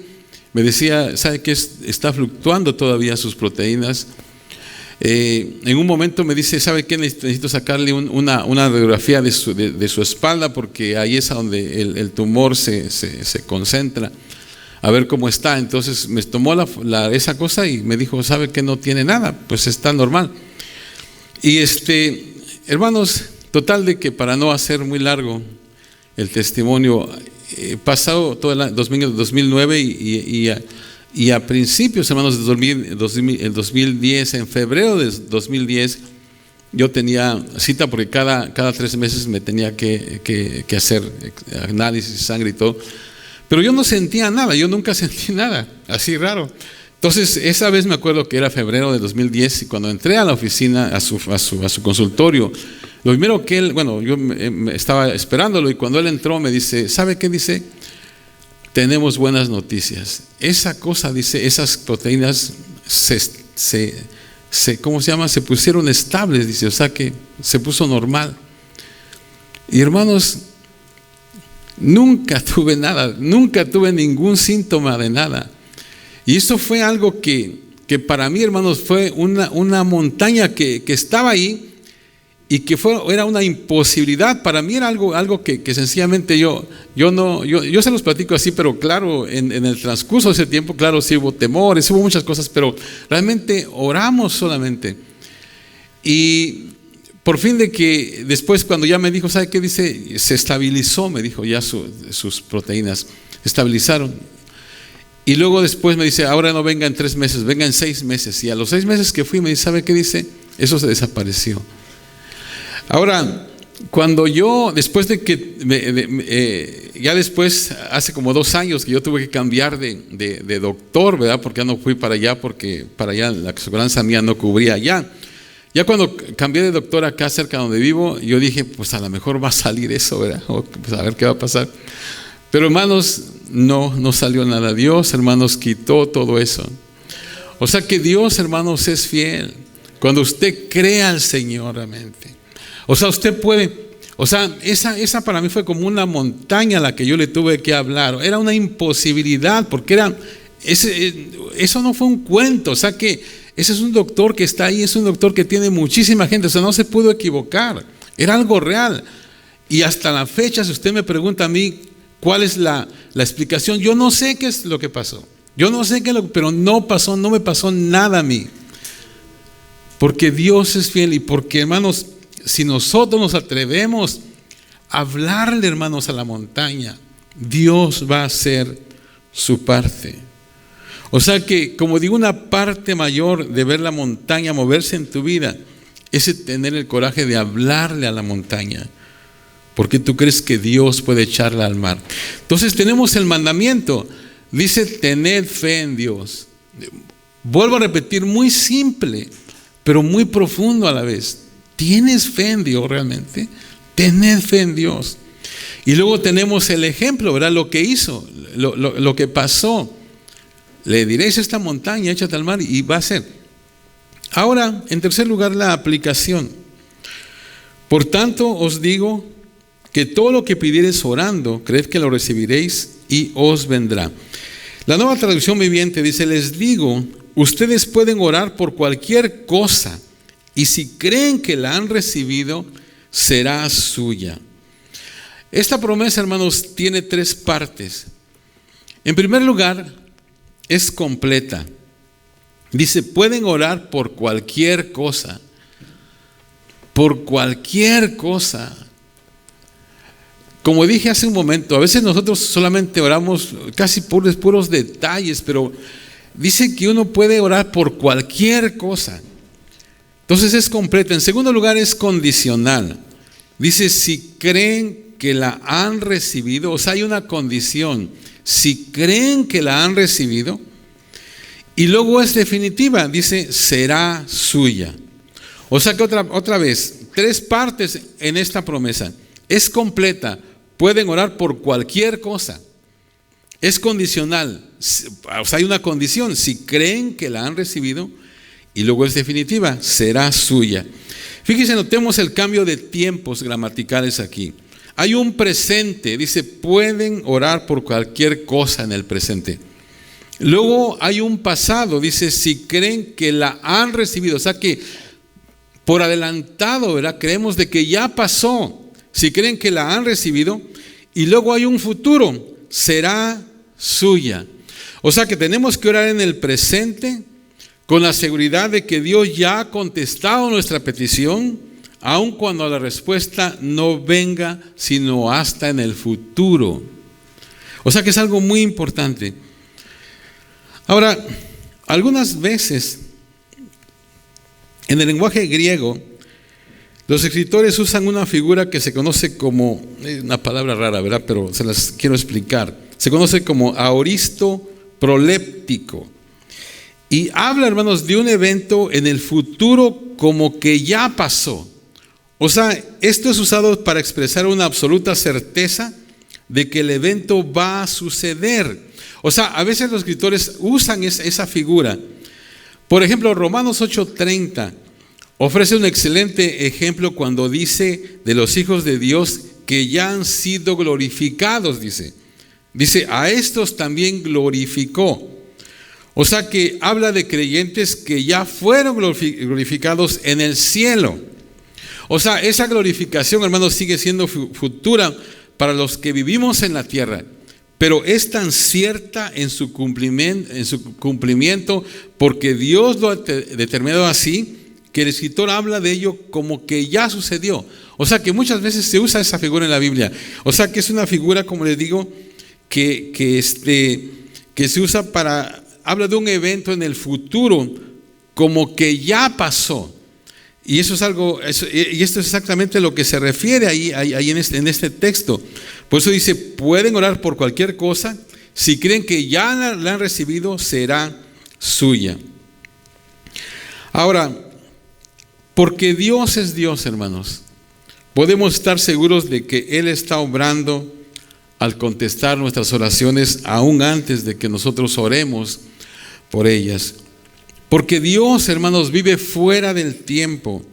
me decía, ¿sabe qué? Está fluctuando todavía sus proteínas. En un momento me dice, ¿sabe qué? Necesito sacarle una radiografía de su espalda, porque ahí es a donde el tumor se concentra, a ver cómo está. Entonces me tomó esa cosa y me dijo, ¿sabe qué? No tiene nada, pues está normal. Y hermanos, total de que para no hacer muy largo el testimonio, pasado todo el 2009 y a principios, hermanos, del 2010, en febrero de 2010, yo tenía cita porque cada 3 meses me tenía que hacer análisis de sangre y todo. Pero yo no sentía nada, yo nunca sentí nada, así raro. Entonces, esa vez me acuerdo que era febrero de 2010 y cuando entré a la oficina, a su consultorio, lo primero que él, bueno, yo me estaba esperándolo y cuando él entró me dice, ¿sabe qué dice? Tenemos buenas noticias. Esa cosa, dice, esas proteínas ¿cómo se llama? Se pusieron estables, dice, o sea que se puso normal. Y hermanos, nunca tuve nada, nunca tuve ningún síntoma de nada. Y eso fue algo que para mí, hermanos, fue una montaña que estaba ahí y que era una imposibilidad. Para mí era algo que sencillamente yo se los platico así, pero claro, en el transcurso de ese tiempo, claro, sí hubo temores, hubo muchas cosas, pero realmente oramos solamente. Y por fin de que después cuando ya me dijo, ¿sabe qué dice? Se estabilizó, me dijo ya sus proteínas, se estabilizaron. Y luego después me dice, ahora no venga en 3 meses, venga en 6 meses. Y a los 6 meses que fui me dice, ¿sabe qué dice? Eso se desapareció. Ahora, cuando yo, después de que, ya después, hace como 2 años que yo tuve que cambiar de doctor, ¿verdad? Porque ya no fui para allá, porque para allá la aseguranza mía no cubría allá. Ya cuando cambié de doctor acá cerca donde vivo, yo dije, pues a lo mejor va a salir eso, ¿verdad? Pues a ver qué va a pasar. Pero hermanos, no salió nada. Dios, hermanos, quitó todo eso. O sea que Dios, hermanos, es fiel. Cuando usted crea al Señor realmente. O sea, usted puede, o sea, esa para mí fue como una montaña a la que yo le tuve que hablar. Era una imposibilidad, porque eso no fue un cuento. O sea que ese es un doctor que está ahí, es un doctor que tiene muchísima gente. O sea, no se pudo equivocar. Era algo real. Y hasta la fecha, si usted me pregunta a mí cuál es la explicación, yo no sé qué es lo que pasó. Yo no sé pero no me pasó nada a mí. Porque Dios es fiel y porque, hermanos, si nosotros nos atrevemos a hablarle, hermanos, a la montaña, Dios va a hacer su parte. O sea que, como digo, una parte mayor de ver la montaña moverse en tu vida es tener el coraje de hablarle a la montaña. Porque tú crees que Dios puede echarla al mar. Entonces tenemos el mandamiento, dice, tened fe en Dios. Vuelvo a repetir, muy simple, pero muy profundo a la vez. ¿Tienes fe en Dios realmente? Tened fe en Dios. Y luego tenemos el ejemplo, ¿verdad? Lo que hizo, lo que pasó. Le diréis a esta montaña, échate al mar, y va a ser. Ahora, en tercer lugar, la aplicación. Por tanto, os digo que todo lo que pidiereis orando, creed que lo recibiréis y os vendrá. La Nueva Traducción Viviente dice, les digo, ustedes pueden orar por cualquier cosa, y si creen que la han recibido, será suya. Esta promesa, hermanos, tiene 3 partes. En primer lugar, es completa. Dice, pueden orar por cualquier cosa. Por cualquier cosa. Como dije hace un momento, a veces nosotros solamente oramos casi puros detalles, pero dice que uno puede orar por cualquier cosa. Entonces es completa. En segundo lugar, es condicional. Dice, si creen que la han recibido, o sea, hay una condición, si creen que la han recibido, y luego es definitiva, dice, será suya. O sea que otra vez, 3 partes en esta promesa. Es completa, pueden orar por cualquier cosa. Es condicional, o sea, hay una condición, si creen que la han recibido, y luego es definitiva, será suya. Fíjense, notemos el cambio de tiempos gramaticales aquí. Hay un presente, dice, pueden orar por cualquier cosa en el presente. Luego hay un pasado, dice, si creen que la han recibido, o sea que por adelantado, ¿verdad? Creemos de que ya pasó, si creen que la han recibido. Y luego hay un futuro, será suya. O sea que tenemos que orar en el presente con la seguridad de que Dios ya ha contestado nuestra petición, aun cuando la respuesta no venga, sino hasta en el futuro. O sea que es algo muy importante. Ahora, algunas veces en el lenguaje griego, los escritores usan una figura que se conoce como, una palabra rara, ¿verdad? Pero se las quiero explicar. Se conoce como aoristo proléptico. Y habla, hermanos, de un evento en el futuro como que ya pasó. O sea, esto es usado para expresar una absoluta certeza de que el evento va a suceder. O sea, a veces los escritores usan esa figura. Por ejemplo, Romanos 8:30 ofrece un excelente ejemplo cuando dice de los hijos de Dios que ya han sido glorificados, dice. Dice, a estos también glorificó. O sea que habla de creyentes que ya fueron glorificados en el cielo. O sea, esa glorificación, hermanos, sigue siendo futura para los que vivimos en la tierra. Pero es tan cierta en su cumplimiento porque Dios lo ha determinado así, que el escritor habla de ello como que ya sucedió. O sea que muchas veces se usa esa figura en la Biblia. O sea que es una figura, como les digo, que se usa para, habla de un evento en el futuro como que ya pasó. Y eso es algo, y esto es exactamente lo que se refiere ahí en este texto. Por eso dice, pueden orar por cualquier cosa, si creen que ya la han recibido, será suya. Ahora, porque Dios es Dios, hermanos, podemos estar seguros de que Él está obrando al contestar nuestras oraciones aún antes de que nosotros oremos por ellas. Porque Dios, hermanos, vive fuera del tiempo.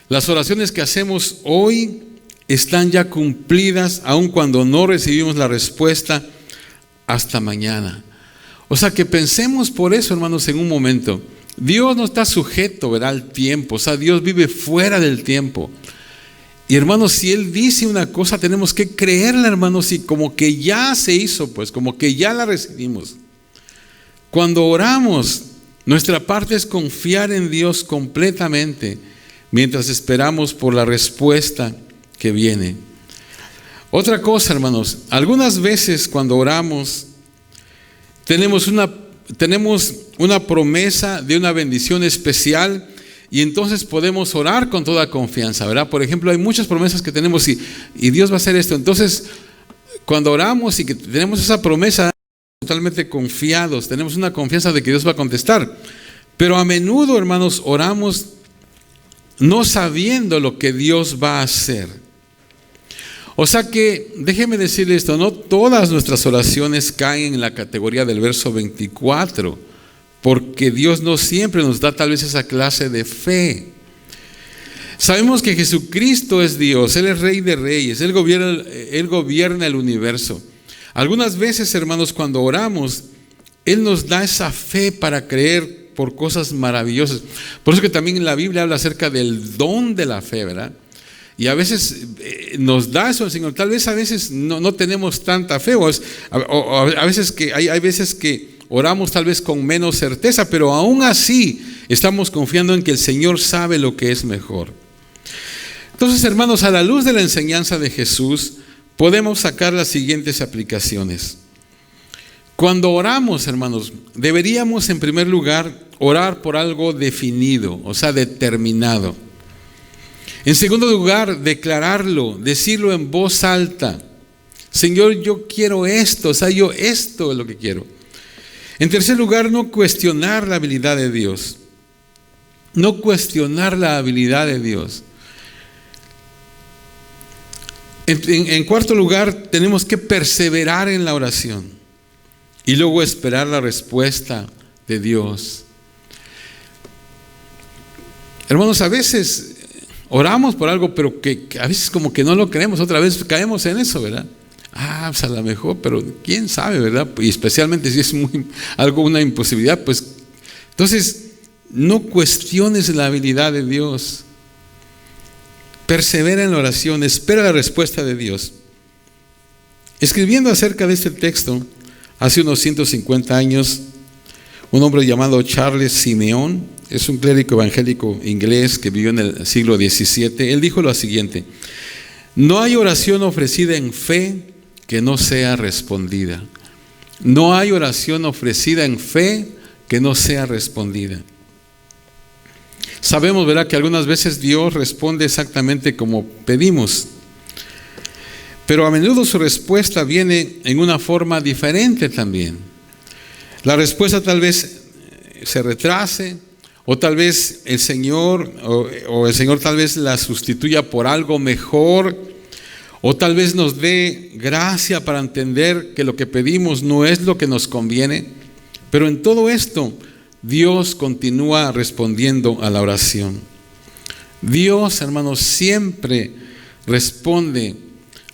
Las oraciones que hacemos hoy están ya cumplidas, aun cuando no recibimos la respuesta hasta mañana. O sea que pensemos por eso, hermanos, en un momento. Dios no está sujeto, ¿verdad?, al tiempo. O sea, Dios vive fuera del tiempo. Y hermanos, si Él dice una cosa, tenemos que creerla, hermanos, y como que ya se hizo, pues, como que ya la recibimos. Cuando oramos, nuestra parte es confiar en Dios completamente mientras esperamos por la respuesta que viene. Otra cosa, hermanos, algunas veces cuando oramos tenemos una promesa de una bendición especial y entonces podemos orar con toda confianza, ¿verdad? Por ejemplo, hay muchas promesas que tenemos y Dios va a hacer esto. Entonces, cuando oramos y que tenemos esa promesa, totalmente confiados, tenemos una confianza de que Dios va a contestar. Pero a menudo, hermanos, oramos no sabiendo lo que Dios va a hacer. O sea que, déjeme decirle esto, no todas nuestras oraciones caen en la categoría del verso 24, porque Dios no siempre nos da tal vez esa clase de fe. Sabemos que Jesucristo es Dios, Él es Rey de Reyes, Él gobierna el universo. Algunas veces, hermanos, cuando oramos, Él nos da esa fe para creer por cosas maravillosas. Por eso que también en la Biblia habla acerca del don de la fe, ¿verdad? Y a veces nos da eso el Señor. Tal vez a veces no tenemos tanta fe, o a veces que hay veces que oramos tal vez con menos certeza, pero aún así estamos confiando en que el Señor sabe lo que es mejor. Entonces, hermanos, a la luz de la enseñanza de Jesús, podemos sacar las siguientes aplicaciones. Cuando oramos, hermanos, deberíamos en primer lugar orar por algo definido, o sea, determinado. En segundo lugar, declararlo, decirlo en voz alta. Señor, yo quiero esto, esto es lo que quiero. En tercer lugar, no cuestionar la habilidad de Dios. No cuestionar la habilidad de Dios. En cuarto lugar, tenemos que perseverar en la oración y luego esperar la respuesta de Dios. Hermanos, a veces oramos por algo, pero que a veces como que no lo creemos, otra vez caemos en eso, ¿verdad? Pues a lo mejor, pero quién sabe, ¿verdad? Y especialmente si es una imposibilidad, pues entonces no cuestiones la habilidad de Dios. Persevera en la oración, espera la respuesta de Dios. Escribiendo acerca de este texto, hace unos 150 años, un hombre llamado Charles Simeon, es un clérigo evangélico inglés que vivió en el siglo XVII, él dijo lo siguiente: no hay oración ofrecida en fe que no sea respondida. No hay oración ofrecida en fe que no sea respondida. Sabemos, ¿verdad?, que algunas veces Dios responde exactamente como pedimos, pero a menudo su respuesta viene en una forma diferente también. La respuesta tal vez se retrase, o tal vez el Señor tal vez la sustituya por algo mejor, o tal vez nos dé gracia para entender que lo que pedimos no es lo que nos conviene. Pero en todo esto, Dios continúa respondiendo a la oración. Dios, hermanos, siempre responde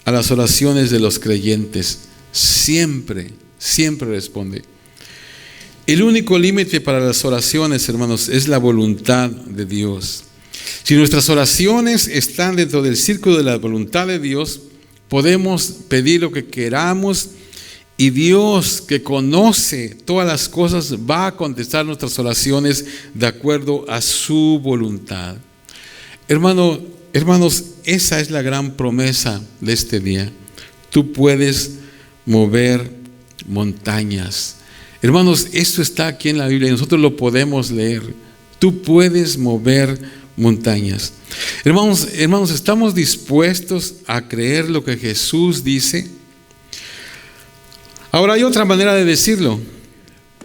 a las oraciones de los creyentes. Siempre responde. El único límite para las oraciones, hermanos, es la voluntad de Dios. Si nuestras oraciones están dentro del círculo de la voluntad de Dios, podemos pedir lo que queramos, y Dios, que conoce todas las cosas, va a contestar nuestras oraciones de acuerdo a su voluntad. Hermanos, esa es la gran promesa de este día. Tú puedes mover montañas. Hermanos, esto está aquí en la Biblia y nosotros lo podemos leer. Tú puedes mover montañas. Hermanos, ¿estamos dispuestos a creer lo que Jesús dice? Ahora hay otra manera de decirlo.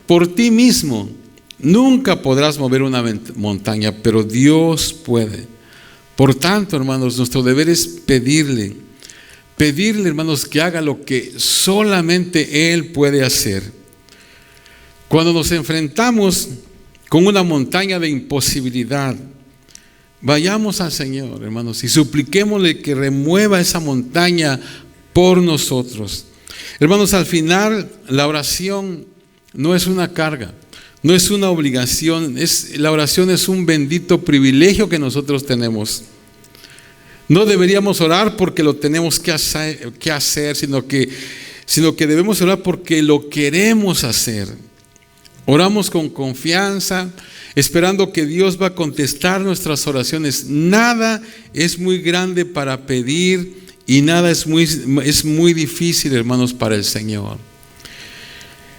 Por ti mismo nunca podrás mover una montaña, pero Dios puede. Por tanto, hermanos, nuestro deber es pedirle, hermanos, que haga lo que solamente Él puede hacer. Cuando nos enfrentamos con una montaña de imposibilidad, vayamos al Señor, hermanos, y supliquémosle que remueva esa montaña por nosotros. Hermanos, al final la oración no es una carga, no es una obligación, la oración es un bendito privilegio que nosotros tenemos. No deberíamos orar porque lo tenemos que hacer, sino que debemos orar porque lo queremos hacer. Oramos con confianza, esperando que Dios va a contestar nuestras oraciones. Nada es muy grande para pedir y nada es muy difícil, hermanos, para el Señor.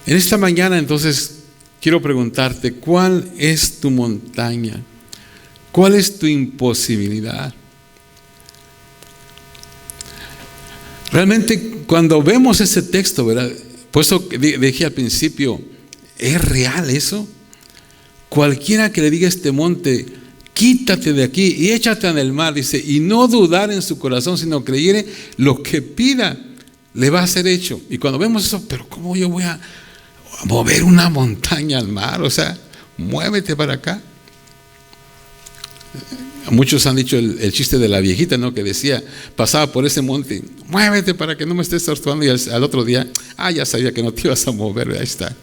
En esta mañana, entonces, quiero preguntarte, ¿cuál es tu montaña? ¿Cuál es tu imposibilidad? Realmente, cuando vemos ese texto, ¿verdad? Por eso dije al principio, ¿es real eso? Cualquiera que le diga a este monte, quítate de aquí y échate en el mar, dice, y no dudar en su corazón, sino creyere, lo que pida le va a ser hecho. Y cuando vemos eso, pero ¿cómo yo voy a mover una montaña al mar? O sea, muévete para acá. Muchos han dicho el chiste de la viejita, ¿no? Que decía, pasaba por ese monte, muévete para que no me estés torturando, y al otro día, ya sabía que no te ibas a mover, ahí está.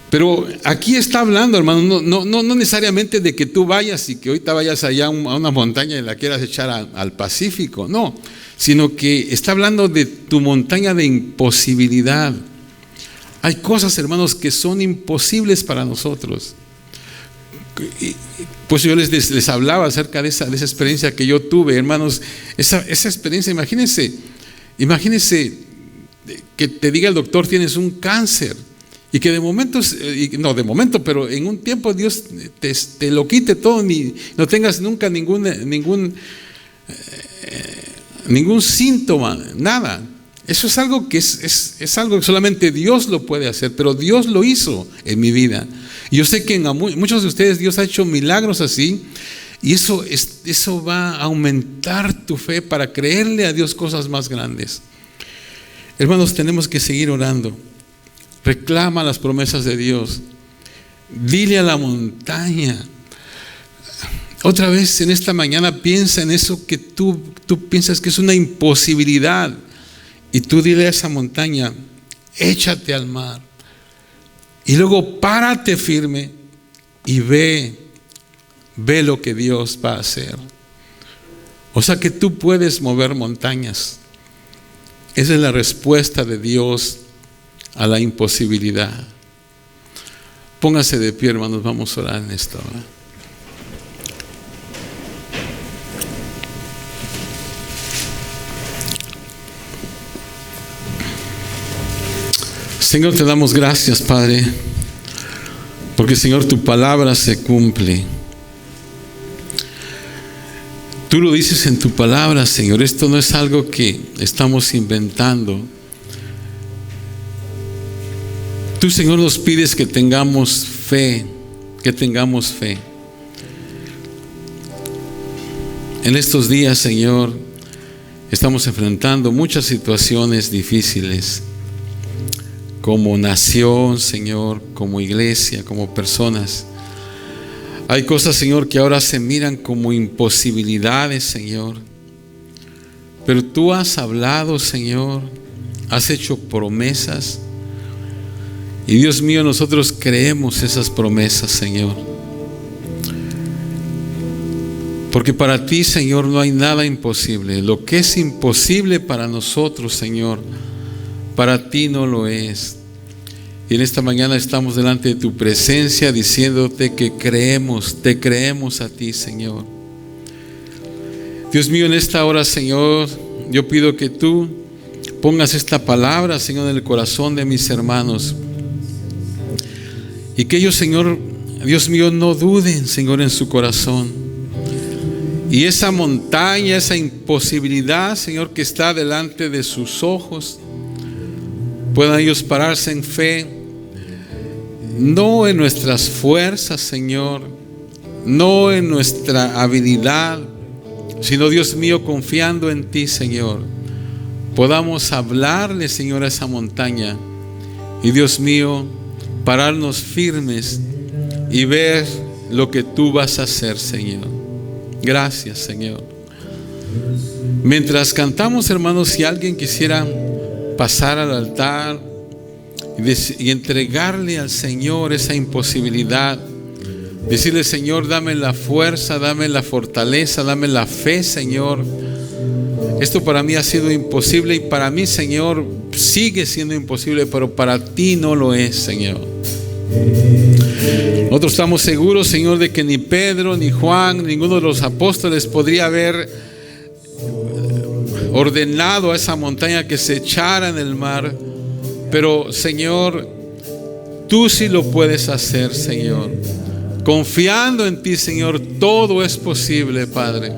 Pero aquí está hablando, hermano, no necesariamente de que tú vayas y que ahorita vayas allá a una montaña y la quieras echar al Pacífico, no, sino que está hablando de tu montaña de imposibilidad. Hay cosas, hermanos, que son imposibles para nosotros. Pues yo les hablaba acerca de esa experiencia que yo tuve, hermanos. Esa experiencia, imagínense que te diga el doctor, tienes un cáncer, Y que de momento, no de momento, pero en un tiempo Dios te lo quite todo, ni no tengas nunca ningún síntoma, nada. Eso es algo que es algo que solamente Dios lo puede hacer, pero Dios lo hizo en mi vida. Y yo sé que en muchos de ustedes Dios ha hecho milagros así, y eso va a aumentar tu fe para creerle a Dios cosas más grandes. Hermanos, tenemos que seguir orando. Reclama las promesas de Dios. Dile a la montaña. Otra vez en esta mañana piensa en eso que tú piensas que es una imposibilidad. Y tú dile a esa montaña, échate al mar. Y luego párate firme y ve lo que Dios va a hacer. O sea que tú puedes mover montañas. Esa es la respuesta de Dios a la imposibilidad. Póngase de pie, hermanos, vamos a orar en esta hora. Señor, te damos gracias, Padre, porque, Señor, tu palabra se cumple. Tú lo dices en tu palabra, Señor. Esto no es algo que estamos inventando. Tú, Señor, nos pides que tengamos fe, En estos días, Señor, estamos enfrentando muchas situaciones difíciles. Como nación, Señor, como iglesia, como personas. Hay cosas, Señor, que ahora se miran como imposibilidades, Señor. Pero tú has hablado, Señor, has hecho promesas. Y Dios mío, nosotros creemos esas promesas, Señor. Porque para ti, Señor, no hay nada imposible. Lo que es imposible para nosotros, Señor, para ti no lo es. Y en esta mañana estamos delante de tu presencia diciéndote que te creemos a ti, Señor. Dios mío, en esta hora, Señor, yo pido que tú pongas esta palabra, Señor, en el corazón de mis hermanos. Y que ellos, Señor, Dios mío, no duden, Señor, en su corazón. Y esa montaña, esa imposibilidad, Señor, que está delante de sus ojos, puedan ellos pararse en fe, no en nuestras fuerzas, Señor, no en nuestra habilidad, sino, Dios mío, confiando en ti, Señor, podamos hablarle, Señor, a esa montaña y, Dios mío, pararnos firmes y ver lo que tú vas a hacer, Señor. Gracias, Señor. Mientras cantamos, hermanos, si alguien quisiera pasar al altar y entregarle al Señor esa imposibilidad, decirle: Señor, dame la fuerza, dame la fortaleza, dame la fe, Señor. Esto para mí ha sido imposible y para mí, Señor, sigue siendo imposible, pero para ti no lo es, Señor. Nosotros estamos seguros, Señor, de que ni Pedro, ni Juan, ninguno de los apóstoles podría haber ordenado a esa montaña que se echara en el mar. Pero, Señor, tú sí lo puedes hacer, Señor. Confiando en ti, Señor, todo es posible, Padre.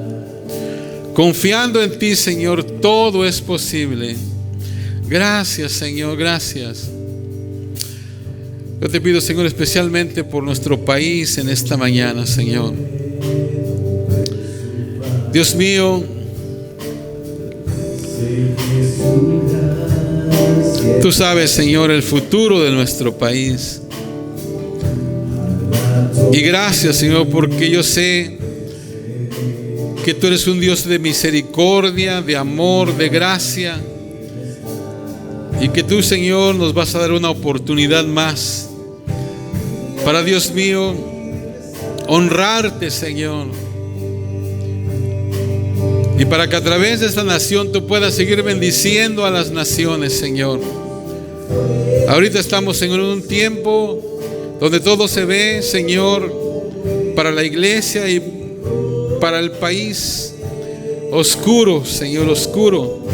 Confiando en ti, Señor, todo es posible. Gracias, Señor, gracias. Yo te pido, Señor, especialmente por nuestro país en esta mañana, Señor. Dios mío, tú sabes, Señor, el futuro de nuestro país. Y gracias, Señor, porque yo sé que tú eres un Dios de misericordia, de amor, de gracia. Y que tú, Señor, nos vas a dar una oportunidad más para, Dios mío, honrarte, Señor. Y para que a través de esta nación tú puedas seguir bendiciendo a las naciones, Señor. Ahorita estamos, Señor, en un tiempo donde todo se ve, Señor, para la iglesia y para el país oscuro, Señor, oscuro.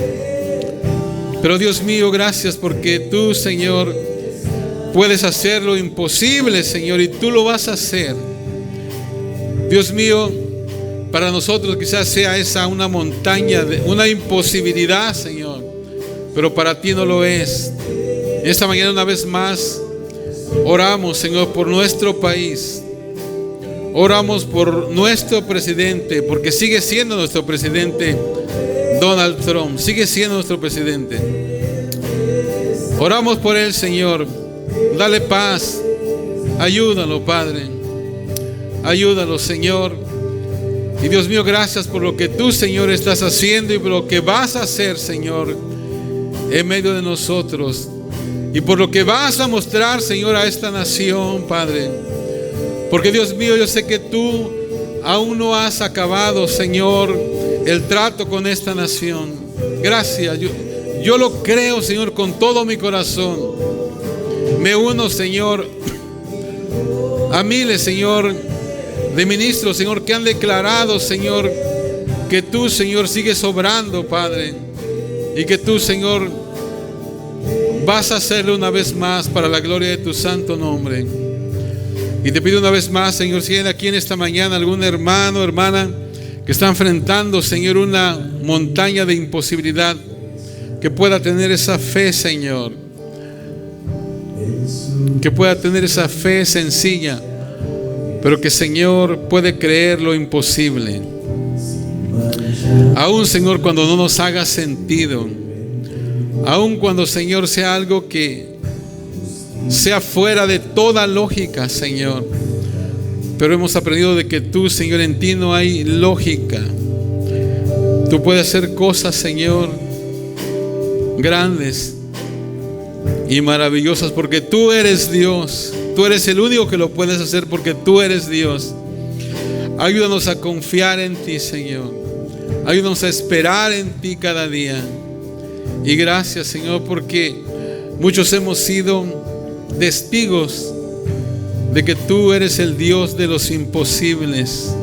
Pero, Dios mío, gracias porque tú, Señor, puedes hacer lo imposible, Señor, y tú lo vas a hacer. Dios mío, para nosotros quizás sea esa una montaña, una imposibilidad, Señor, pero para ti no lo es. Esta mañana una vez más oramos, Señor, por nuestro país. Oramos por nuestro presidente, porque sigue siendo nuestro presidente Donald Trump, sigue siendo nuestro presidente. Oramos por él, Señor. Dale paz. Ayúdalo, Padre. Ayúdalo, Señor. Y Dios mío, gracias por lo que tú, Señor, estás haciendo y por lo que vas a hacer, Señor, en medio de nosotros. Y por lo que vas a mostrar, Señor, a esta nación, Padre. Porque Dios mío, yo sé que tú aún no has acabado, Señor, el trato con esta nación. Gracias. Yo lo creo, Señor, con todo mi corazón. Me uno, Señor, a miles, Señor, de ministros, Señor, que han declarado, Señor, que tú, Señor, sigues obrando, Padre, y que tú, Señor, vas a hacerlo una vez más para la gloria de tu santo nombre. Y te pido una vez más, Señor, si hay aquí en esta mañana algún hermano, hermana que está enfrentando, Señor, una montaña de imposibilidad, que pueda tener esa fe, Señor, que pueda tener esa fe sencilla, pero que, Señor, puede creer lo imposible. Aún, Señor, cuando no nos haga sentido, aún cuando, Señor, sea algo que sea fuera de toda lógica, Señor, pero hemos aprendido de que tú, Señor, en ti no hay lógica. Tú puedes hacer cosas, Señor, grandes y maravillosas, porque tú eres Dios. Tú eres el único que lo puedes hacer, porque tú eres Dios. Ayúdanos a confiar en ti, Señor. Ayúdanos a esperar en ti cada día. Y gracias, Señor, porque muchos hemos sido testigos de que tú eres el Dios de los imposibles.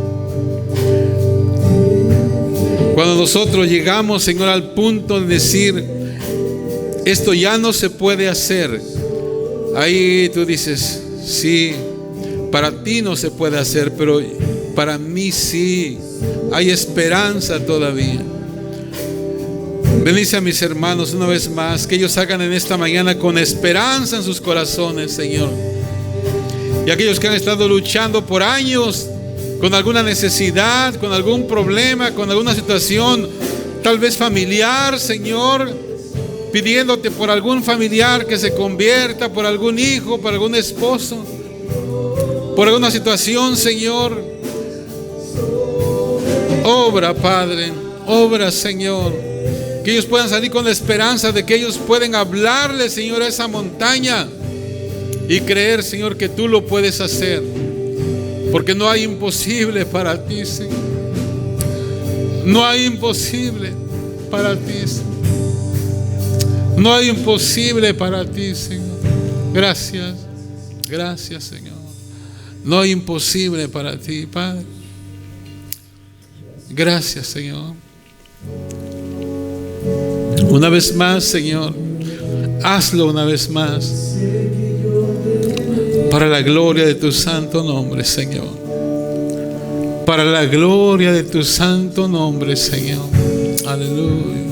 Cuando nosotros llegamos, Señor, al punto de decir, esto ya no se puede hacer, ahí tú dices, sí, para ti no se puede hacer, pero para mí sí, hay esperanza todavía. Bendice a mis hermanos una vez más, que ellos hagan en esta mañana con esperanza en sus corazones, Señor. Y aquellos que han estado luchando por años con alguna necesidad, con algún problema, con alguna situación, tal vez familiar, Señor, pidiéndote por algún familiar que se convierta, por algún hijo, por algún esposo, por alguna situación, Señor. Obra, Padre, obra, Señor. Que ellos puedan salir con la esperanza de que ellos pueden hablarle, Señor, a esa montaña y creer, Señor, que tú lo puedes hacer, porque no hay imposible para ti, Señor. No hay imposible para ti, Señor. No hay imposible para ti, Señor. Gracias, gracias, Señor. No hay imposible para ti, Padre. Gracias, Señor. Una vez más, Señor, hazlo una vez más, para la gloria de tu santo nombre, Señor. Para la gloria de tu santo nombre, Señor. Aleluya.